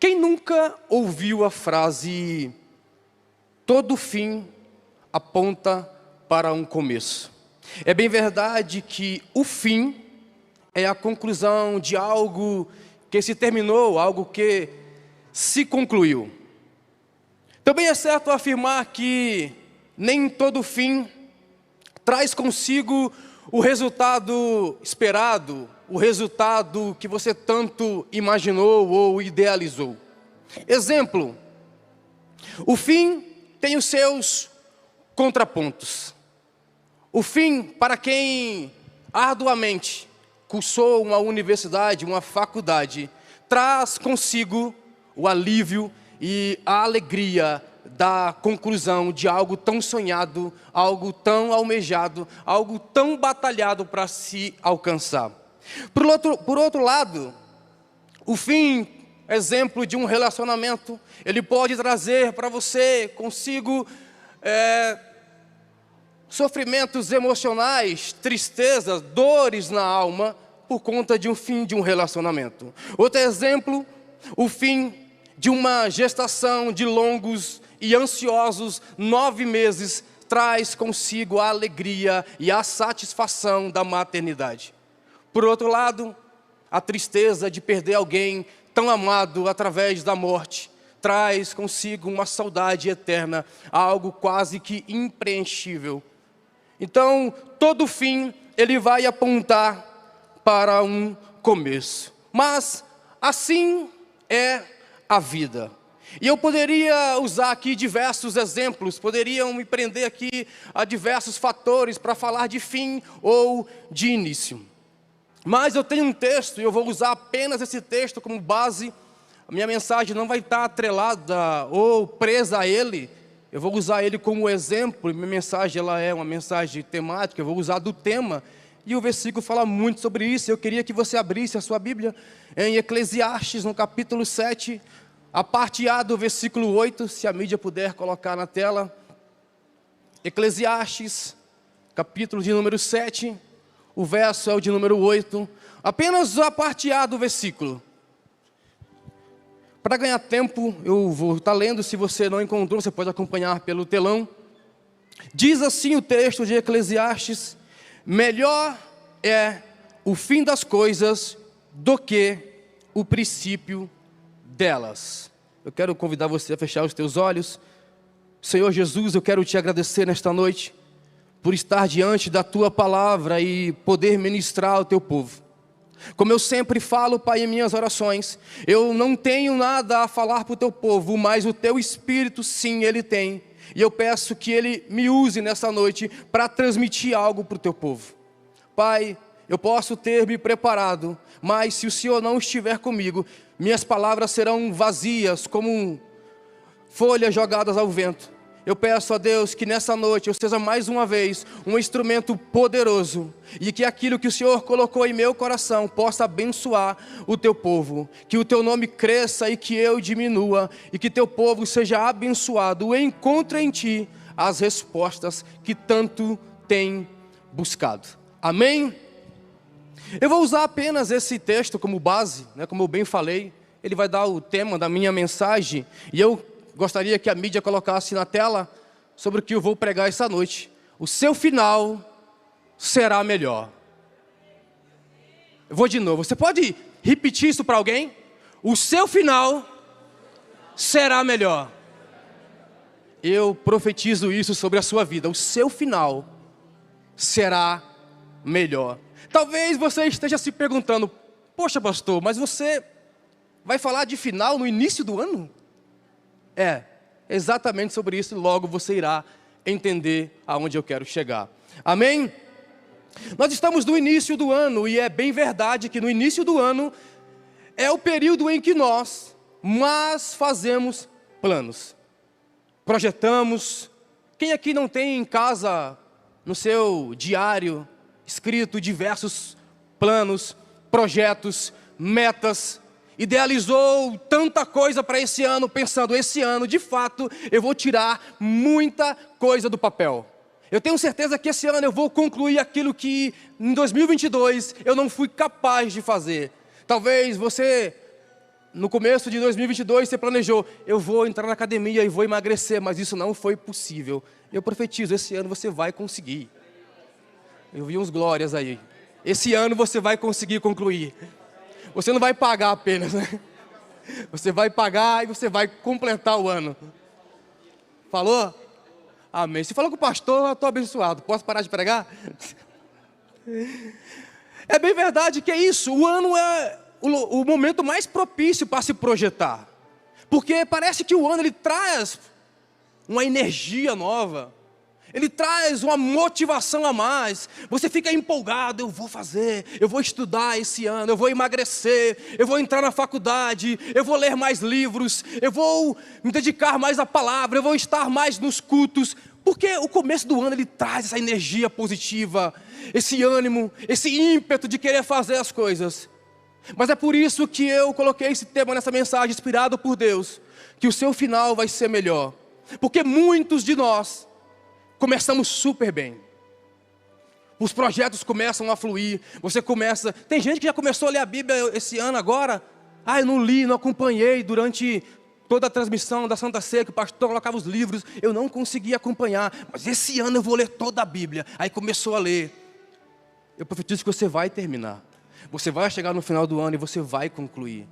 Quem nunca ouviu a frase, todo fim aponta para um começo? É bem verdade que o fim é a conclusão de algo que se terminou, algo que se concluiu. Também é certo afirmar que nem todo fim traz consigo o resultado esperado, o resultado que você tanto imaginou ou idealizou. Exemplo, o fim tem os seus contrapontos. O fim, para quem arduamente cursou uma universidade, uma faculdade, traz consigo o alívio e a alegria da conclusão de algo tão sonhado, algo tão almejado, algo tão batalhado para se alcançar. Por outro lado, o fim, exemplo de um relacionamento, ele pode trazer para você consigo sofrimentos emocionais, tristezas, dores na alma, por conta de um fim de um relacionamento. Outro exemplo, o fim de uma gestação de longos e ansiosos 9 meses, traz consigo a alegria e a satisfação da maternidade. Por outro lado, a tristeza de perder alguém tão amado através da morte, traz consigo uma saudade eterna, algo quase que impreenchível. Então, todo fim, ele vai apontar para um começo. Mas, assim é a vida. E eu poderia usar aqui diversos exemplos, poderiam me prender aqui a diversos fatores para falar de fim ou de início. Mas eu tenho um texto, e eu vou usar apenas esse texto como base. A minha mensagem não vai estar atrelada ou presa a ele. Eu vou usar ele como exemplo, e minha mensagem ela é uma mensagem temática, eu vou usar do tema. E o versículo fala muito sobre isso. Eu queria que você abrisse a sua Bíblia em Eclesiastes, no capítulo 7, a parte A do versículo 8, se a mídia puder colocar na tela. Eclesiastes, capítulo de número 7, o verso é o de número 8. Apenas a parte A do versículo. Para ganhar tempo, eu vou estar lendo. Se você não encontrou, você pode acompanhar pelo telão. Diz assim o texto de Eclesiastes: melhor é o fim das coisas do que o princípio delas. Eu quero convidar você a fechar os teus olhos. Senhor Jesus, eu quero te agradecer nesta noite por estar diante da tua palavra e poder ministrar ao teu povo. Como eu sempre falo, Pai, em minhas orações, eu não tenho nada a falar para o teu povo, mas o teu Espírito sim, ele tem. E eu peço que ele me use nessa noite para transmitir algo para o teu povo. Pai, eu posso ter me preparado, mas se o Senhor não estiver comigo, minhas palavras serão vazias como folhas jogadas ao vento. Eu peço a Deus que nessa noite eu seja mais uma vez um instrumento poderoso e que aquilo que o Senhor colocou em meu coração possa abençoar o teu povo. Que o teu nome cresça e que eu diminua e que teu povo seja abençoado e encontre em ti as respostas que tanto tem buscado. Amém? Eu vou usar apenas esse texto como base, como eu bem falei. Ele vai dar o tema da minha mensagem e eu gostaria que a mídia colocasse na tela sobre o que eu vou pregar essa noite. O seu final será melhor. Eu vou de novo. Você pode repetir isso para alguém? O seu final será melhor. Eu profetizo isso sobre a sua vida. O seu final será melhor. Talvez você esteja se perguntando: poxa, pastor, mas você vai falar de final no início do ano? É exatamente sobre isso, logo você irá entender aonde eu quero chegar. Amém? Nós estamos no início do ano e é bem verdade que no início do ano é o período em que nós fazemos planos, projetamos. Quem aqui não tem em casa, no seu diário, escrito diversos planos, projetos, metas, idealizou tanta coisa para esse ano, pensando, esse ano, de fato, eu vou tirar muita coisa do papel. Eu tenho certeza que esse ano eu vou concluir aquilo que em 2022 eu não fui capaz de fazer. Talvez você no começo de 2022 você planejou, eu vou entrar na academia e vou emagrecer, mas isso não foi possível. Eu profetizo, esse ano você vai conseguir. Eu vi uns glórias aí. Esse ano você vai conseguir concluir. Você não vai pagar apenas, né? Você vai pagar e você vai completar o ano. Falou? Amém. Se falou com o pastor, eu estou abençoado. Posso parar de pregar? É bem verdade que é isso. O ano é o momento mais propício para se projetar. Porque parece que o ano ele traz uma energia nova. Ele traz uma motivação a mais. Você fica empolgado, eu vou fazer, eu vou estudar esse ano, eu vou emagrecer, eu vou entrar na faculdade, eu vou ler mais livros, eu vou me dedicar mais à palavra, eu vou estar mais nos cultos. Porque o começo do ano ele traz essa energia positiva, esse ânimo, esse ímpeto de querer fazer as coisas. Mas é por isso que eu coloquei esse tema nessa mensagem, inspirado por Deus, que o seu final vai ser melhor. Porque muitos de nós começamos super bem. Os projetos começam a fluir. Você começa... Tem gente que já começou a ler a Bíblia esse ano agora. Eu não li, não acompanhei durante toda a transmissão da Santa Ceia, que o pastor colocava os livros. Eu não consegui acompanhar. Mas esse ano eu vou ler toda a Bíblia. Aí começou a ler. Eu profetizo que você vai terminar. Você vai chegar no final do ano e você vai concluir.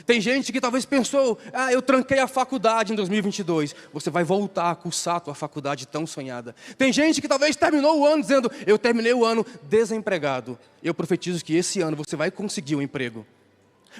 Tem gente que talvez pensou, eu tranquei a faculdade em 2022. Você vai voltar a cursar a tua faculdade tão sonhada. Tem gente que talvez terminou o ano dizendo, eu terminei o ano desempregado. Eu profetizo que esse ano você vai conseguir um emprego.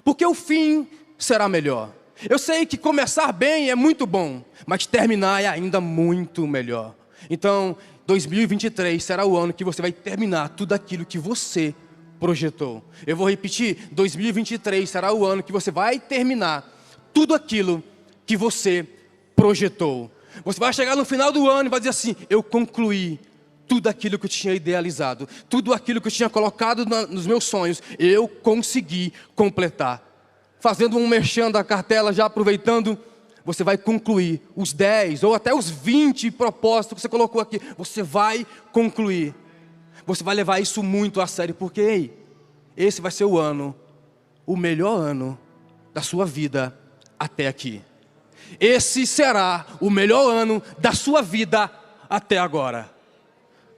Porque o fim será melhor. Eu sei que começar bem é muito bom, mas terminar é ainda muito melhor. Então, 2023 será o ano que você vai terminar tudo aquilo que você projetou. Eu vou repetir, 2023 será o ano que você vai terminar tudo aquilo que você projetou. Você vai chegar no final do ano e vai dizer assim, eu concluí tudo aquilo que eu tinha idealizado, tudo aquilo que eu tinha colocado nos meus sonhos, eu consegui completar. Fazendo um merchan da cartela, já aproveitando, você vai concluir os 10 ou até os 20 propósitos que você colocou aqui, você vai concluir. Você vai levar isso muito a sério, porque esse vai ser o ano, o melhor ano da sua vida até aqui. Esse será o melhor ano da sua vida até agora.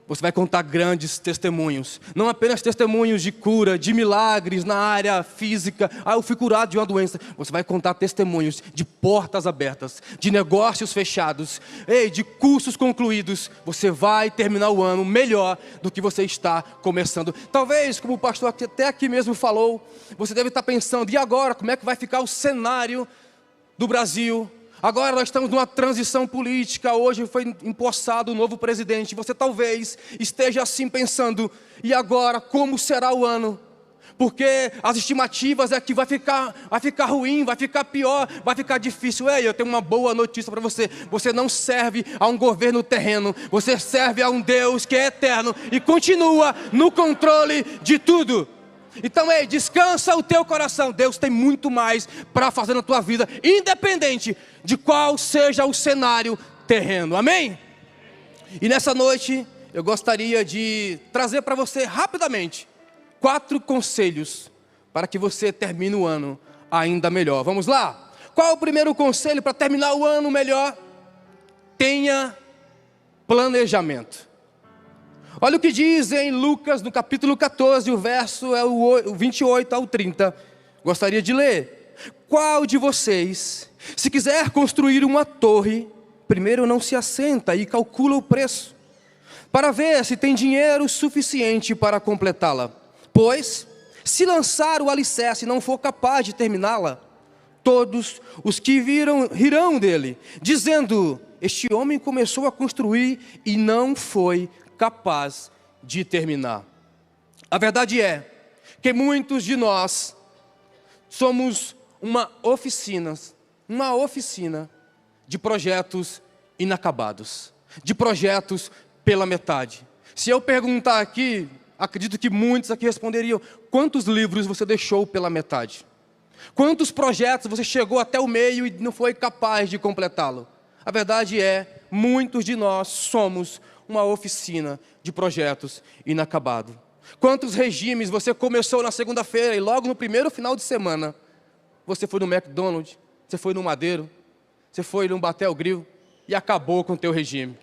Você vai contar grandes testemunhos, não apenas testemunhos de cura, de milagres na área física, eu fui curado de uma doença. Você vai contar testemunhos de portas abertas, de negócios fechados, de cursos concluídos. Você vai terminar o ano melhor do que você está começando. Talvez, como o pastor até aqui mesmo falou, você deve estar pensando, e agora, como é que vai ficar o cenário do Brasil? Agora nós estamos numa transição política, hoje foi empossado o novo presidente. Você talvez esteja assim pensando, e agora como será o ano? Porque as estimativas é que vai ficar ruim, vai ficar pior, vai ficar difícil. Eu tenho uma boa notícia para você. Você não serve a um governo terreno, você serve a um Deus que é eterno e continua no controle de tudo. Então, descansa o teu coração. Deus tem muito mais para fazer na tua vida, independente de qual seja o cenário terreno. Amém? E nessa noite, eu gostaria de trazer para você rapidamente 4 conselhos para que você termine o ano ainda melhor. Vamos lá? Qual é o primeiro conselho para terminar o ano melhor? Tenha planejamento. Olha o que diz em Lucas, no capítulo 14, o verso é o 28 ao 30. Gostaria de ler. Qual de vocês, se quiser construir uma torre, primeiro não se assenta e calcula o preço, para ver se tem dinheiro suficiente para completá-la? Pois, se lançar o alicerce e não for capaz de terminá-la, todos os que viram rirão dele, dizendo, este homem começou a construir e não foi capaz de terminar. A verdade é que muitos de nós somos uma oficina de projetos inacabados, de projetos pela metade. Se eu perguntar aqui, acredito que muitos aqui responderiam, quantos livros você deixou pela metade? Quantos projetos você chegou até o meio e não foi capaz de completá-lo? A verdade é, muitos de nós somos uma oficina de projetos inacabados. Quantos regimes você começou na segunda-feira e logo no primeiro final de semana, você foi no McDonald's, você foi no Madeiro, você foi no Batel Grill e acabou com o teu regime.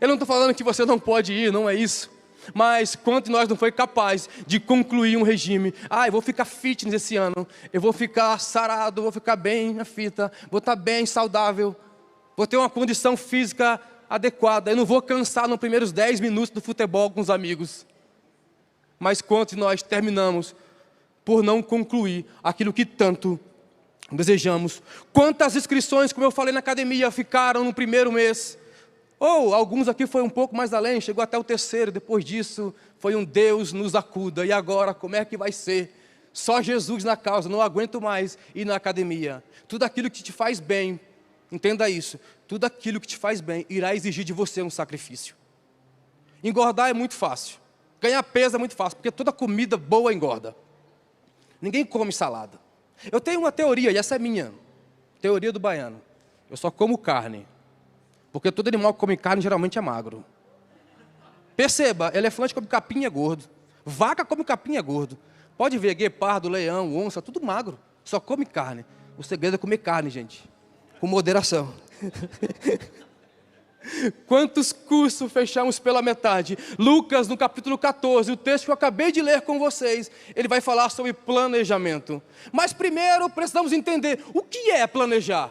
Eu não estou falando que você não pode ir, não é isso. Mas quanto de nós não foi capaz de concluir um regime? Eu vou ficar fitness esse ano, eu vou ficar sarado, vou ficar bem na fita, vou estar bem saudável, vou ter uma condição física adequada, eu não vou cansar nos primeiros 10 minutos do futebol com os amigos. Mas quanto de nós terminamos por não concluir aquilo que tanto desejamos? Quantas inscrições, como eu falei na academia, ficaram no primeiro mês? Ou alguns aqui foi um pouco mais além, chegou até o terceiro, depois disso foi um Deus nos acuda. E agora como é que vai ser? Só Jesus na causa, não aguento mais ir na academia. Tudo aquilo que te faz bem, entenda isso, tudo aquilo que te faz bem irá exigir de você um sacrifício. Engordar é muito fácil, ganhar peso é muito fácil, porque toda comida boa engorda. Ninguém come salada. Eu tenho uma teoria, e essa é minha, teoria do baiano. Eu só como carne. Porque todo animal que come carne geralmente é magro. Perceba, elefante come capim e é gordo. Vaca come capim e é gordo. Pode ver, guepardo, leão, onça, tudo magro. Só come carne. O segredo é comer carne, gente. Com moderação. Quantos cursos fechamos pela metade? Lucas, no capítulo 14, o texto que eu acabei de ler com vocês, ele vai falar sobre planejamento. Mas primeiro precisamos entender o que é planejar.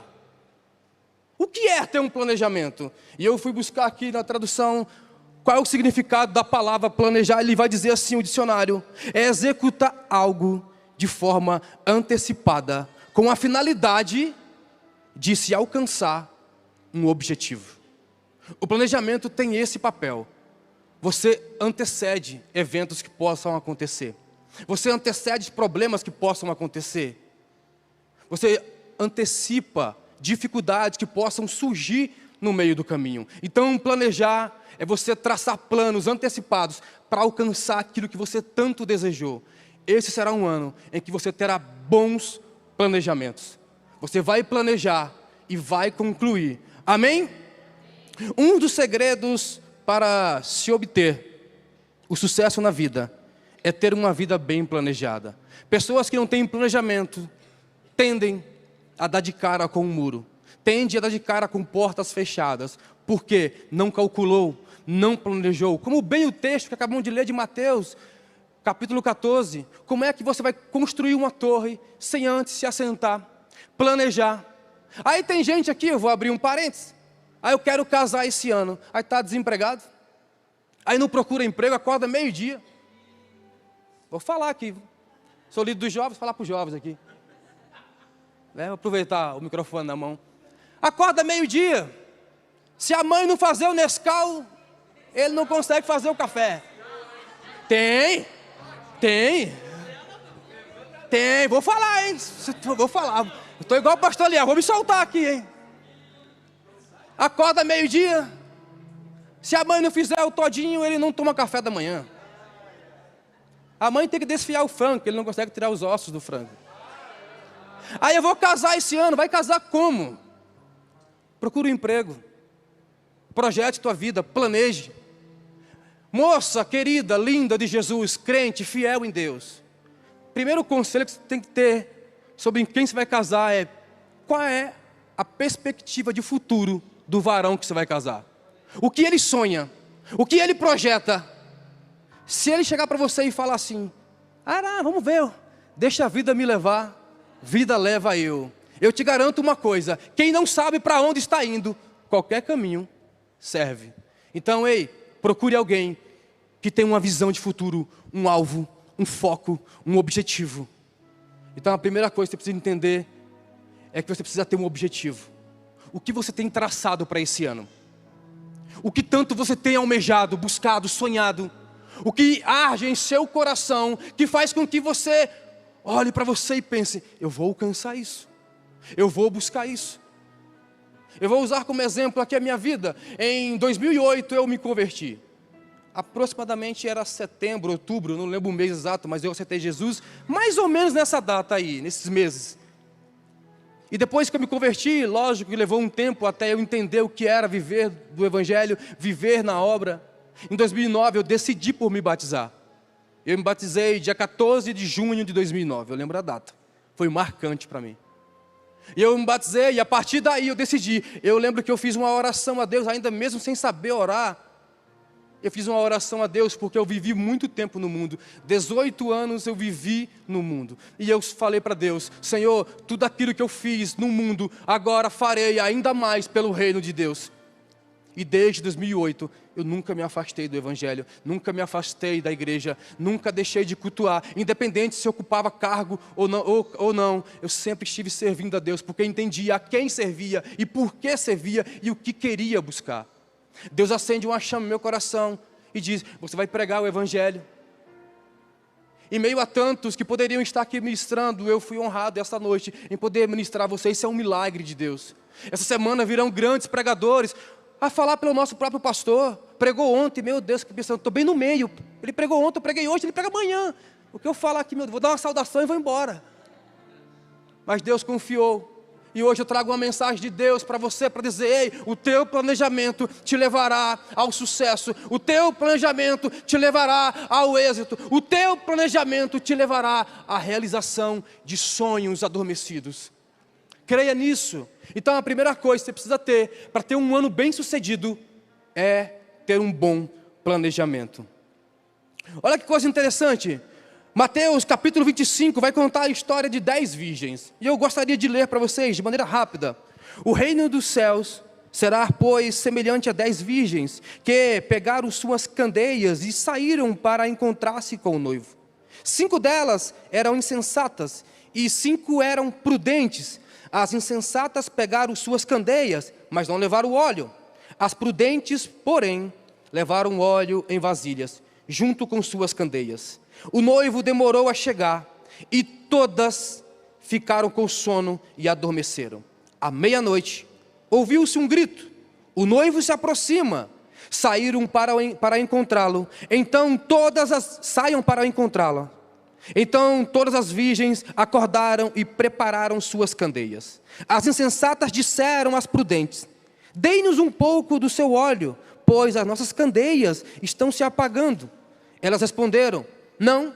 O que é ter um planejamento? E eu fui buscar aqui na tradução qual é o significado da palavra planejar. Ele vai dizer assim, o dicionário: é executar algo de forma antecipada, com a finalidade de se alcançar um objetivo. O planejamento tem esse papel. Você antecede eventos que possam acontecer. Você antecede problemas que possam acontecer. Você antecipa dificuldades que possam surgir no meio do caminho. Então, planejar é você traçar planos antecipados para alcançar aquilo que você tanto desejou. Esse será um ano em que você terá bons planejamentos. Você vai planejar e vai concluir. Amém? Um dos segredos para se obter o sucesso na vida é ter uma vida bem planejada. Pessoas que não têm planejamento tendem a dar de cara com um muro, tende a dar de cara com portas fechadas, porque não calculou, não planejou. Como bem o texto que acabamos de ler de Mateus, capítulo 14, como é que você vai construir uma torre sem antes se assentar, planejar? Aí tem gente aqui, eu vou abrir um parênteses, aí eu quero casar esse ano, aí está desempregado, aí não procura emprego, acorda meio-dia. Vou falar aqui, sou líder dos jovens, vou falar para os jovens aqui. Vou aproveitar o microfone na mão. Acorda meio-dia. Se a mãe não fazer o Nescau, ele não consegue fazer o café. Tem. Vou falar, hein? Vou falar. Estou igual o pastor Leão, vou me soltar aqui, hein? Acorda meio-dia. Se a mãe não fizer o todinho, ele não toma café da manhã. A mãe tem que desfiar o frango, ele não consegue tirar os ossos do frango. Aí eu vou casar esse ano, vai casar como? Procura um emprego, projete tua vida, planeje. Moça querida, linda de Jesus, crente, fiel em Deus. Primeiro conselho que você tem que ter sobre quem você vai casar é: qual é a perspectiva de futuro do varão que você vai casar? O que ele sonha? O que ele projeta? Se ele chegar para você e falar assim: vamos ver, deixa a vida me levar, vida leva eu. Eu te garanto uma coisa: quem não sabe para onde está indo, qualquer caminho serve. Então, procure alguém que tenha uma visão de futuro, um alvo, um foco, um objetivo. Então a primeira coisa que você precisa entender é que você precisa ter um objetivo. O que você tem traçado para esse ano? O que tanto você tem almejado, buscado, sonhado? O que arde em seu coração, que faz com que você olhe para você e pense: eu vou alcançar isso, eu vou buscar isso. Eu vou usar como exemplo aqui a minha vida. Em 2008 eu me converti. Aproximadamente era setembro, outubro, não lembro o mês exato, mas eu aceitei Jesus mais ou menos nessa data aí, nesses meses. E depois que eu me converti, lógico que levou um tempo até eu entender o que era viver do Evangelho, viver na obra. Em 2009 eu decidi por me batizar. Eu me batizei dia 14 de junho de 2009, eu lembro a data. foi marcante para mim. E eu me batizei, e a partir daí eu decidi. Eu lembro que eu fiz uma oração a Deus, ainda mesmo sem saber orar. Eu fiz uma oração a Deus porque eu vivi muito tempo no mundo. 18 anos eu vivi no mundo. E eu falei para Deus: Senhor, tudo aquilo que eu fiz no mundo, agora farei ainda mais pelo reino de Deus. E desde 2008, eu nunca me afastei do Evangelho, nunca me afastei da igreja, nunca deixei de cultuar, independente se ocupava cargo ou não, eu sempre estive servindo a Deus, porque entendia a quem servia e por que servia e o que queria buscar. Deus acende uma chama no meu coração e diz: você vai pregar o Evangelho. Em meio a tantos que poderiam estar aqui ministrando, eu fui honrado esta noite em poder ministrar a vocês. Isso é um milagre de Deus. Essa semana virão grandes pregadores a falar pelo nosso próprio pastor. Pregou ontem, meu Deus, que pensando, estou bem no meio. Ele pregou ontem, eu preguei hoje, ele prega amanhã. O que eu falar aqui, meu Deus, vou dar uma saudação e vou embora. Mas Deus confiou. E hoje eu trago uma mensagem de Deus para você, para dizer: ei, o teu planejamento te levará ao sucesso. O teu planejamento te levará ao êxito. O teu planejamento te levará à realização de sonhos adormecidos. Creia nisso. Então a primeira coisa que você precisa ter para ter um ano bem sucedido é ter um bom planejamento. Olha que coisa interessante. Mateus capítulo 25 vai contar a história de 10 virgens. E eu gostaria de ler para vocês de maneira rápida. O reino dos céus será, pois, semelhante a 10 virgens, que pegaram suas candeias e saíram para encontrar-se com o noivo. 5 delas eram insensatas e 5 eram prudentes. As insensatas pegaram suas candeias, mas não levaram óleo. As prudentes, porém, levaram óleo em vasilhas, junto com suas candeias. O noivo demorou a chegar, e todas ficaram com sono e adormeceram. À meia-noite, ouviu-se um grito: o noivo se aproxima. Saíram para encontrá-lo. Saiam para encontrá-lo. Então todas as virgens acordaram e prepararam suas candeias. As insensatas disseram às prudentes: dei-nos um pouco do seu óleo, pois as nossas candeias estão se apagando. Elas responderam: não,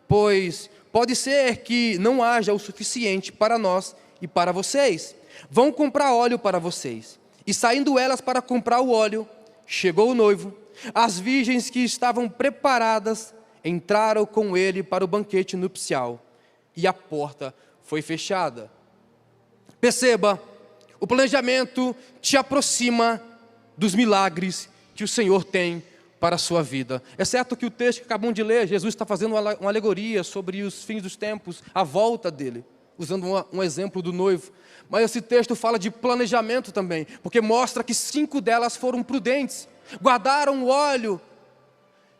pois pode ser que não haja o suficiente para nós e para vocês. Vão comprar óleo para vocês. E saindo elas para comprar o óleo, chegou o noivo. As virgens que estavam preparadas entraram com ele para o banquete nupcial, e a porta foi fechada. Perceba, o planejamento te aproxima dos milagres que o Senhor tem para a sua vida. É certo que o texto que acabamos de ler, Jesus está fazendo uma alegoria sobre os fins dos tempos, a volta dele, usando um exemplo do noivo. Mas esse texto fala de planejamento também, porque mostra que 5 delas foram prudentes, guardaram o óleo,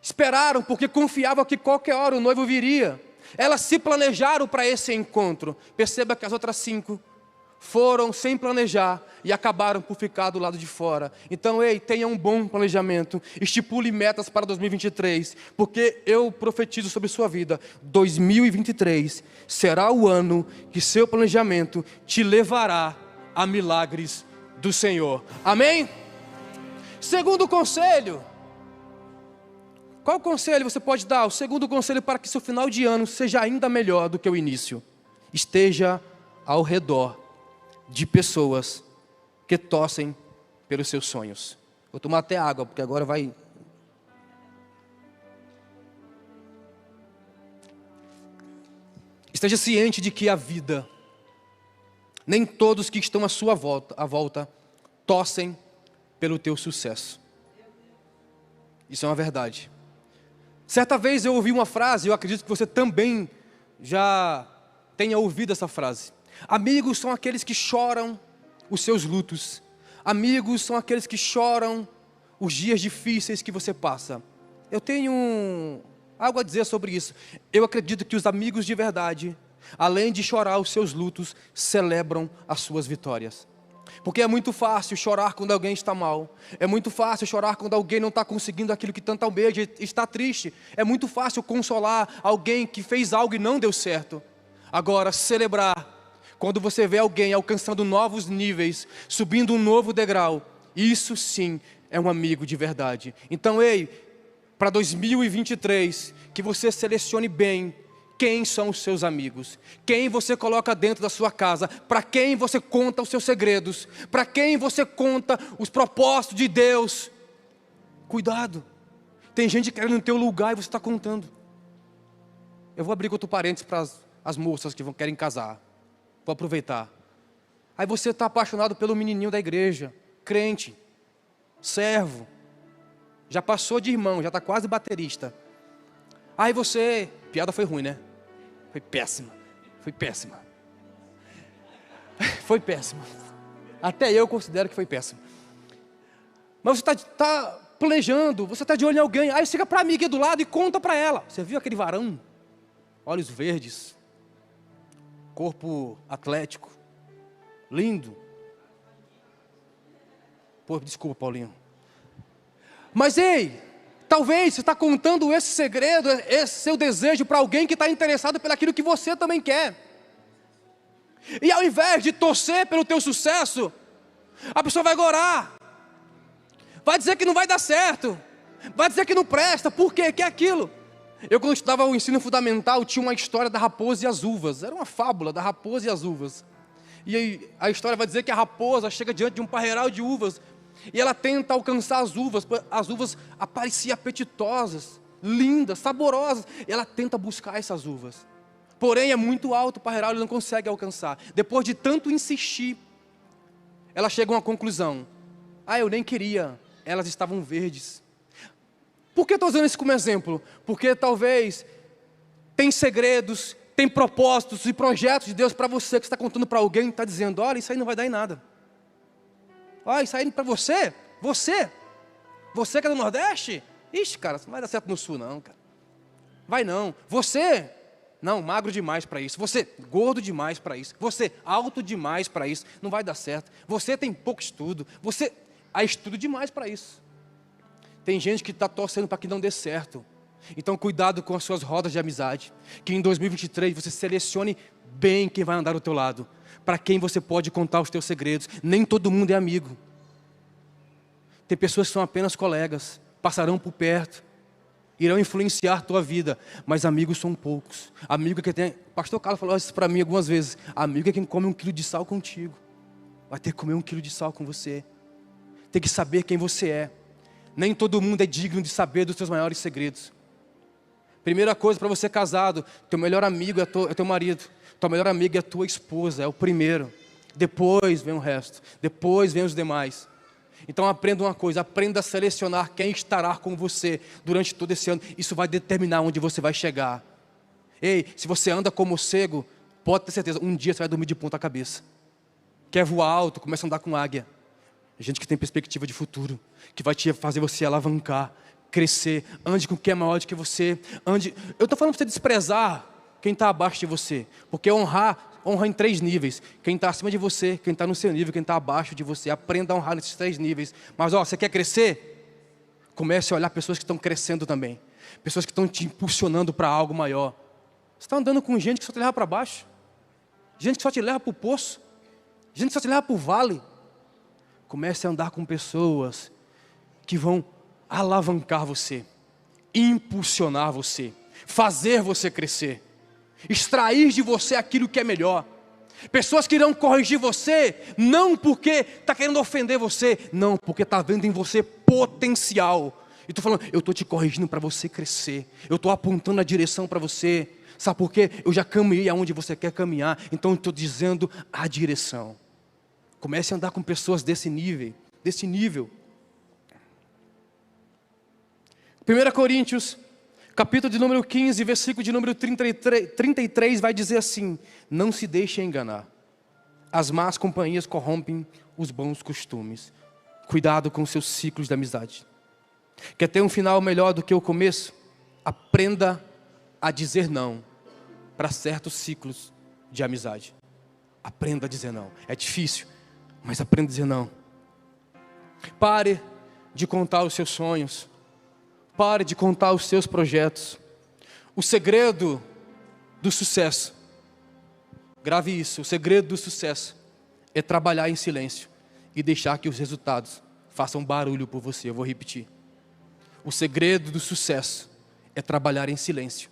esperaram porque confiavam que qualquer hora o noivo viria. Elas se planejaram para esse encontro. Perceba que as outras 5 foram sem planejar e acabaram por ficar do lado de fora. Então, ei, tenha um bom planejamento. Estipule metas para 2023, porque eu profetizo sobre sua vida. 2023 será o ano que seu planejamento te levará a milagres do Senhor. Amém? Segundo conselho. Qual conselho você pode dar? O segundo conselho para que seu final de ano seja ainda melhor do que o início: esteja ao redor de pessoas que torcem pelos seus sonhos. Vou tomar até água, porque agora vai... Esteja ciente de que a vida, nem todos que estão à sua volta torcem pelo teu sucesso. Isso é uma verdade. Certa vez eu ouvi uma frase, eu acredito que você também já tenha ouvido essa frase: amigos são aqueles que choram os seus lutos. Amigos são aqueles que choram os dias difíceis que você passa. Eu tenho algo a dizer sobre isso. Eu acredito que os amigos de verdade, além de chorar os seus lutos, celebram as suas vitórias. Porque é muito fácil chorar quando alguém está mal. É muito fácil chorar quando alguém não está conseguindo aquilo que tanto almeja e está triste. É muito fácil consolar alguém que fez algo e não deu certo. Agora, celebrar quando você vê alguém alcançando novos níveis, subindo um novo degrau, isso sim é um amigo de verdade. Então, ei, para 2023, que você selecione bem Quem são os seus amigos? Quem você coloca dentro da sua casa? Para quem você conta os seus segredos? Para quem você conta os propósitos de Deus? Cuidado. Tem gente querendo no teu lugar e você está contando. Eu vou abrir outro parênteses para as moças que querem casar. Vou aproveitar. Aí você está apaixonado pelo menininho da igreja, crente, servo. Já passou de irmão, já está quase baterista. Aí você... Piada foi ruim, né? Foi péssima. Foi péssima. Foi péssima. Até eu considero que foi péssima. Mas você está planejando, você está de olho em alguém. Aí chega para a amiga do lado e conta para ela. Você viu aquele varão? Olhos verdes. Corpo atlético. Lindo. Pô, desculpa, Paulinho. Mas ei, talvez você está contando esse segredo, esse seu desejo para alguém que está interessado pelaquilo que você também quer. E ao invés de torcer pelo teu sucesso, a pessoa vai gorar. Vai dizer que não vai dar certo. Vai dizer que não presta. Por quê? Que é aquilo? Eu, quando estudava o ensino fundamental, tinha uma história da raposa e as uvas. Era uma fábula da raposa e as uvas. E aí, a história vai dizer que a raposa chega diante de um parreiral de uvas e ela tenta alcançar as uvas. As uvas apareciam apetitosas, lindas, saborosas. E ela tenta buscar essas uvas. Porém, é muito alto o parreiral, ele não consegue alcançar. Depois de tanto insistir, ela chega a uma conclusão. Eu nem queria, elas estavam verdes. Por que estou usando isso como exemplo? Porque talvez tem segredos, tem propósitos e projetos de Deus para você, que você está contando para alguém e está dizendo, olha, isso aí não vai dar em nada. Olha, isso aí para você, você que é do Nordeste, ixi, cara, isso não vai dar certo no Sul não, cara. Vai não. Você, não, magro demais para isso. Você, gordo demais para isso. Você, alto demais para isso. Não vai dar certo. Você tem pouco estudo. Você, há estudo demais para isso. Tem gente que está torcendo para que não dê certo. Então cuidado com as suas rodas de amizade. Que em 2023 você selecione bem quem vai andar ao teu lado. Para quem você pode contar os teus segredos. Nem todo mundo é amigo. Tem pessoas que são apenas colegas. Passarão por perto. Irão influenciar a tua vida. Mas amigos são poucos. Amigo é quem tem... Pastor Carlos falou isso para mim algumas vezes. Amigo é quem come 1 quilo de sal contigo. Vai ter que comer 1 quilo de sal com você. Tem que saber quem você é. Nem todo mundo é digno de saber dos seus maiores segredos. Primeira coisa para você casado, teu melhor amigo é teu marido. Tua melhor amiga é tua esposa, é o primeiro. Depois vem o resto. Depois vem os demais. Então aprenda uma coisa, aprenda a selecionar quem estará com você durante todo esse ano. Isso vai determinar onde você vai chegar. Ei, se você anda como cego, pode ter certeza, um dia você vai dormir de ponta cabeça. Quer voar alto, começa a andar com águia. Gente que tem perspectiva de futuro, que vai te fazer você alavancar, crescer, ande com quem é maior do que você. Eu estou falando para você desprezar quem está abaixo de você, porque honra em 3 níveis. Quem está acima de você, quem está no seu nível, quem está abaixo de você. Aprenda a honrar nesses 3 níveis. Mas você quer crescer? Comece a olhar pessoas que estão crescendo também. Pessoas que estão te impulsionando para algo maior. Você está andando com gente que só te leva para baixo. Gente que só te leva para o poço. Gente que só te leva para o vale. Comece a andar com pessoas que vão alavancar você, impulsionar você, fazer você crescer, extrair de você aquilo que é melhor. Pessoas que irão corrigir você, não porque está querendo ofender você, não, porque está vendo em você potencial. E estou falando, eu estou te corrigindo para você crescer, eu estou apontando a direção para você. Sabe por quê? Eu já caminhei aonde você quer caminhar, então eu estou dizendo a direção. Comece a andar com pessoas desse nível. 1 Coríntios, capítulo de número 15, versículo de número 33, vai dizer assim: não se deixe enganar. As más companhias corrompem os bons costumes. Cuidado com os seus ciclos de amizade. Quer ter um final melhor do que o começo? Aprenda a dizer não para certos ciclos de amizade. Aprenda a dizer não. É difícil, mas aprenda a dizer não. Pare de contar os seus sonhos. Pare de contar os seus projetos. O segredo do sucesso, grave isso, o segredo do sucesso é trabalhar em silêncio e deixar que os resultados façam barulho por você. Eu vou repetir. O segredo do sucesso é trabalhar em silêncio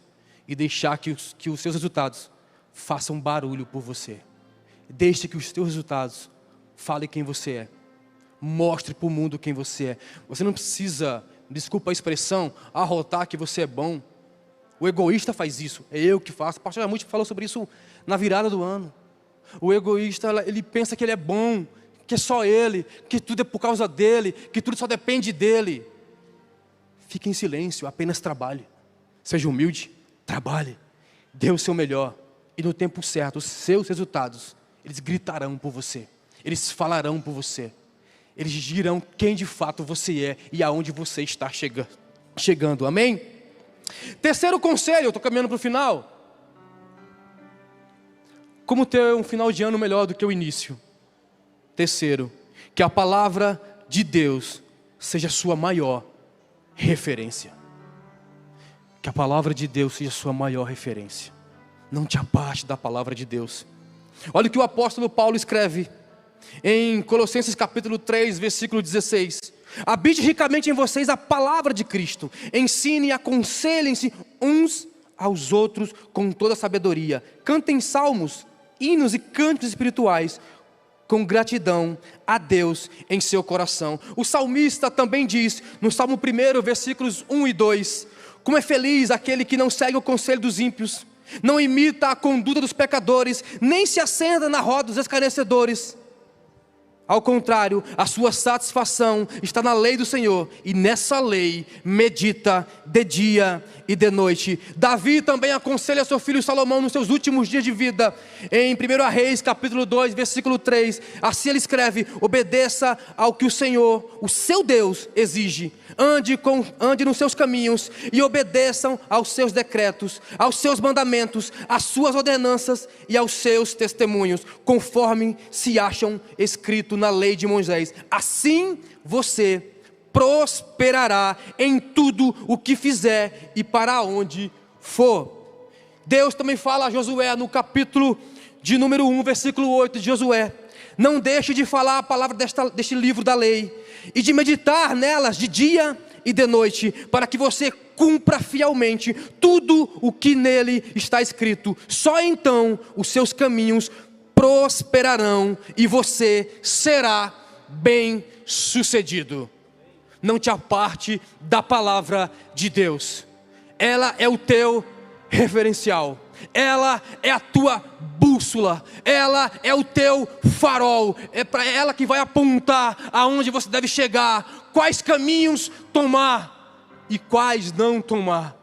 e deixar que os seus resultados façam barulho por você. Deixe que os seus resultados falem quem você é. Mostre para o mundo quem você é. Você não precisa, desculpa a expressão, arrotar que você é bom. O egoísta faz isso, é eu que faço. O pastor Jamute falou sobre isso na virada do ano. O egoísta, ele pensa que ele é bom, que é só ele, que tudo é por causa dele, que tudo só depende dele. Fique em silêncio, apenas trabalhe. Seja humilde, trabalhe. Dê o seu melhor. E no tempo certo, os seus resultados, eles gritarão por você. Eles falarão por você. Eles dirão quem de fato você é e aonde você está chegando. Amém? Terceiro conselho, eu estou caminhando para o final. Como ter um final de ano melhor do que o início? Terceiro, que a palavra de Deus seja a sua maior referência. Que a palavra de Deus seja a sua maior referência. Não te aparte da palavra de Deus. Olha o que o apóstolo Paulo escreve em Colossenses capítulo 3, versículo 16. Habite ricamente em vocês a palavra de Cristo. Ensine e aconselhem-se uns aos outros com toda a sabedoria. Cantem salmos, hinos e cânticos espirituais com gratidão a Deus em seu coração. O salmista também diz, no Salmo 1, versículos 1 e 2, como é feliz aquele que não segue o conselho dos ímpios, não imita a conduta dos pecadores, nem se assenta na roda dos escarnecedores. Ao contrário, a sua satisfação está na lei do Senhor, e nessa lei medita de dia e de noite. Davi também aconselha seu filho Salomão nos seus últimos dias de vida, em 1 Reis capítulo 2, versículo 3, assim ele escreve: obedeça ao que o Senhor, o seu Deus, exige, ande nos seus caminhos e obedeçam aos seus decretos, aos seus mandamentos, às suas ordenanças e aos seus testemunhos, conforme se acham escritos na lei de Moisés. Assim você prosperará em tudo o que fizer e para onde for. Deus também fala a Josué no capítulo de número 1, versículo 8 de Josué: não deixe de falar a palavra deste livro da lei e de meditar nelas de dia e de noite, para que você cumpra fielmente tudo o que nele está escrito. Só então os seus caminhos prosperarão e você será bem sucedido. Não te aparte da palavra de Deus. Ela é o teu referencial. Ela é a tua bússola. Ela é o teu farol. É para ela que vai apontar aonde você deve chegar, quais caminhos tomar e quais não tomar.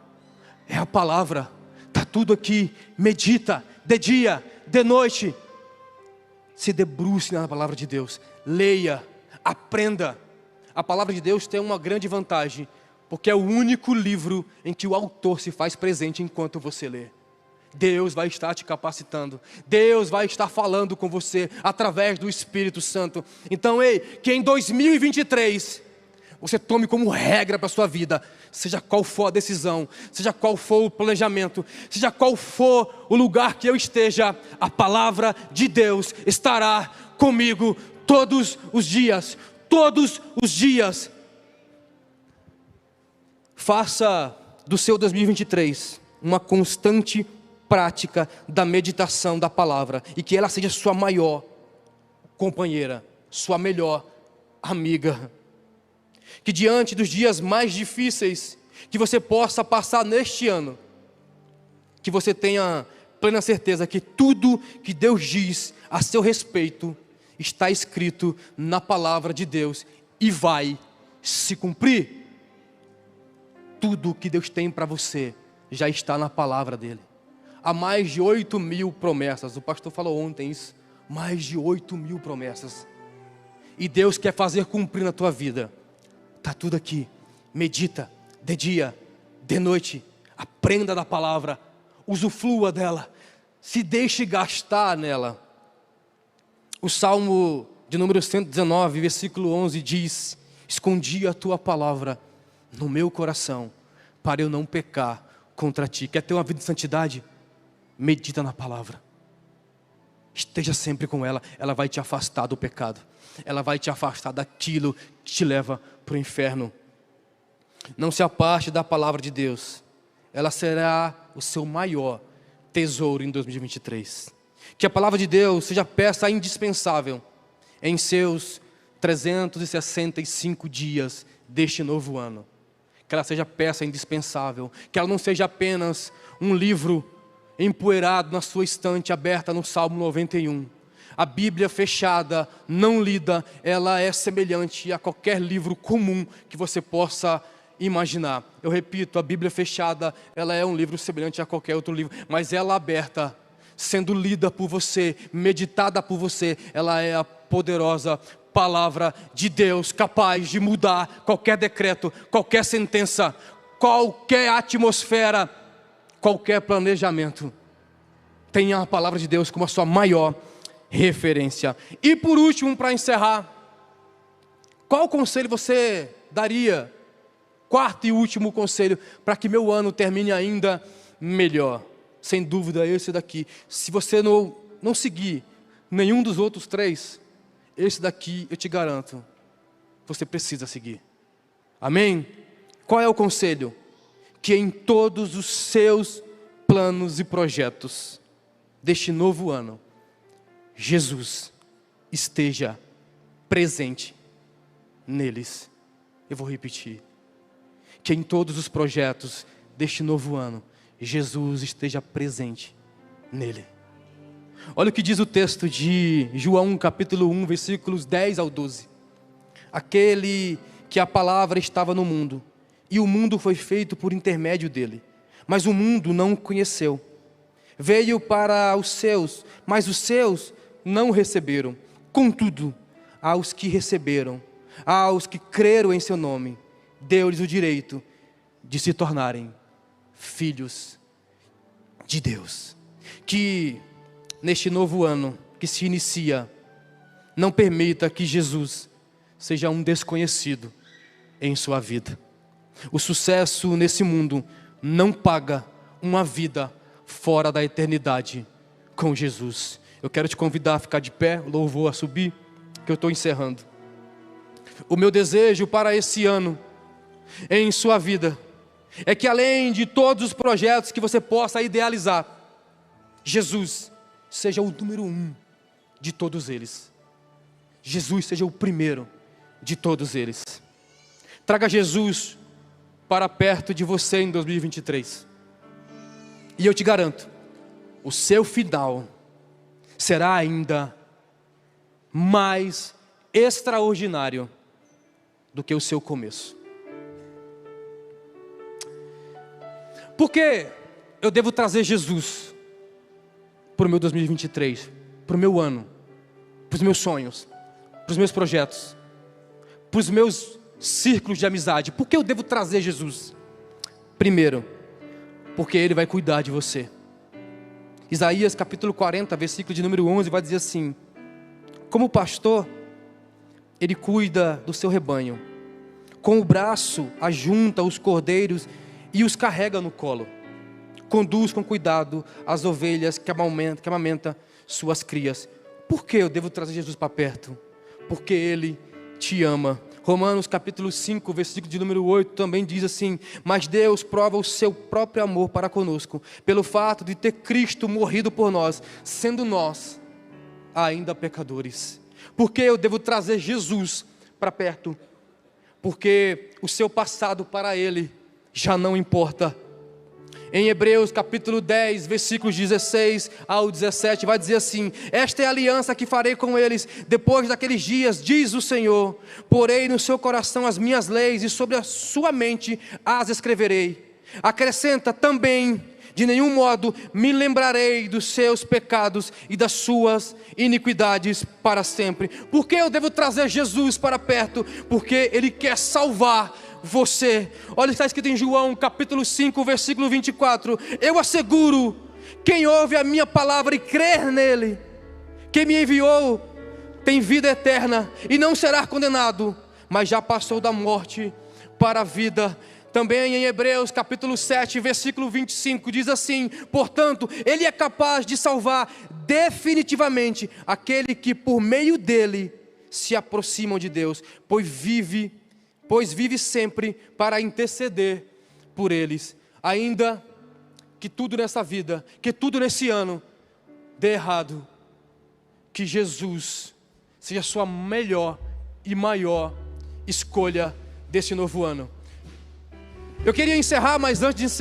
É a palavra. Está tudo aqui. Medita de dia, de noite. Se debruce na palavra de Deus. Leia, aprenda. A palavra de Deus tem uma grande vantagem, porque é o único livro em que o autor se faz presente enquanto você lê. Deus vai estar te capacitando. Deus vai estar falando com você através do Espírito Santo. Então, que em 2023 você tome como regra para a sua vida, seja qual for a decisão, seja qual for o planejamento, seja qual for o lugar que eu esteja, a palavra de Deus estará comigo todos os dias. Todos os dias. Faça do seu 2023 uma constante prática da meditação da palavra, e que ela seja sua maior companheira, sua melhor amiga. Que diante dos dias mais difíceis que você possa passar neste ano, que você tenha plena certeza que tudo que Deus diz a seu respeito está escrito na palavra de Deus e vai se cumprir. Tudo que Deus tem para você já está na palavra dele. Há mais de 8.000 promessas. O pastor falou ontem isso. Mais de 8.000 promessas. E Deus quer fazer cumprir na tua vida. Está tudo aqui. Medita de dia, de noite. Aprenda da palavra. Usufrua dela. Se deixe gastar nela. O Salmo de número 119, versículo 11 diz: escondi a tua palavra no meu coração, para eu não pecar contra ti. Quer ter uma vida de santidade? Medita na palavra. Esteja sempre com ela. Ela vai te afastar do pecado. Ela vai te afastar daquilo que te leva para o inferno. Não se aparte da palavra de Deus. ela será o seu maior tesouro em 2023. Que a palavra de Deus seja peça indispensável em seus 365 dias deste novo ano. Que ela seja peça indispensável. Que ela não seja apenas um livro empoeirado na sua estante aberta no Salmo 91. A Bíblia fechada, não lida, ela é semelhante a qualquer livro comum que você possa imaginar. Eu repito, a Bíblia fechada, ela é um livro semelhante a qualquer outro livro, mas ela aberta, sendo lida por você, meditada por você, ela é a poderosa palavra de Deus, capaz de mudar qualquer decreto, qualquer sentença, qualquer atmosfera, qualquer planejamento. Tenha a palavra de Deus como a sua maior referência. E por último, para encerrar, qual conselho você daria? Quarto e último conselho, para que meu ano termine ainda melhor. Sem dúvida, esse daqui. Se você não seguir nenhum dos outros três, esse daqui eu te garanto, você precisa seguir. Amém? Qual é o conselho? Que em todos os seus planos e projetos deste novo ano, Jesus esteja presente neles. Eu vou repetir. Que em todos os projetos deste novo ano, Jesus esteja presente nele. Olha o que diz o texto de João capítulo 1, versículos 10 ao 12. Aquele que a palavra estava no mundo, e o mundo foi feito por intermédio dele, mas o mundo não o conheceu. Veio para os seus, mas os seus não o receberam. Contudo, aos que receberam, aos que creram em seu nome, deu-lhes o direito de se tornarem filhos de Deus. Que neste novo ano que se inicia, não permita que Jesus seja um desconhecido em sua vida. O sucesso nesse mundo não paga uma vida fora da eternidade com Jesus. Eu quero te convidar a ficar de pé, louvor a subir, que eu estou encerrando. O meu desejo para esse ano em sua vida é que, além de todos os projetos que você possa idealizar, Jesus seja o número 1 de todos eles. Jesus seja o primeiro de todos eles. Traga Jesus para perto de você em 2023. E eu te garanto, o seu final será ainda mais extraordinário do que o seu começo. Por que eu devo trazer Jesus para o meu 2023, para o meu ano, para os meus sonhos, para os meus projetos, para os meus círculos de amizade? Por que eu devo trazer Jesus? Primeiro, porque Ele vai cuidar de você. Isaías capítulo 40, versículo de número 11, vai dizer assim: como pastor, Ele cuida do seu rebanho, com o braço ajunta os cordeiros e os carrega no colo, conduz com cuidado as ovelhas que amamenta suas crias. Por que eu devo trazer Jesus para perto? Porque Ele te ama. Romanos capítulo 5, versículo de número 8 também diz assim: mas Deus prova o seu próprio amor para conosco, pelo fato de ter Cristo morrido por nós, sendo nós ainda pecadores. Por que eu devo trazer Jesus para perto? Porque o seu passado para Ele já não importa. Em Hebreus capítulo 10, versículos 16 ao 17, vai dizer assim: esta é a aliança que farei com eles depois daqueles dias, diz o Senhor. Porei no seu coração as minhas leis e sobre a sua mente as escreverei. Acrescenta também: de nenhum modo me lembrarei dos seus pecados e das suas iniquidades para sempre. Por que eu devo trazer Jesus para perto? Porque Ele quer salvar você. Olha, está escrito em João capítulo 5, versículo 24: eu asseguro, quem ouve a minha palavra e crer nele, quem me enviou, tem vida eterna e não será condenado, mas já passou da morte para a vida. Também em Hebreus capítulo 7, versículo 25, diz assim: portanto, Ele é capaz de salvar definitivamente aquele que por meio dele se aproximam de Deus, pois vive sempre para interceder por eles. Ainda que tudo nessa vida, que tudo nesse ano dê errado, que Jesus seja a sua melhor e maior escolha desse novo ano. Eu queria encerrar, mas antes de encerrar,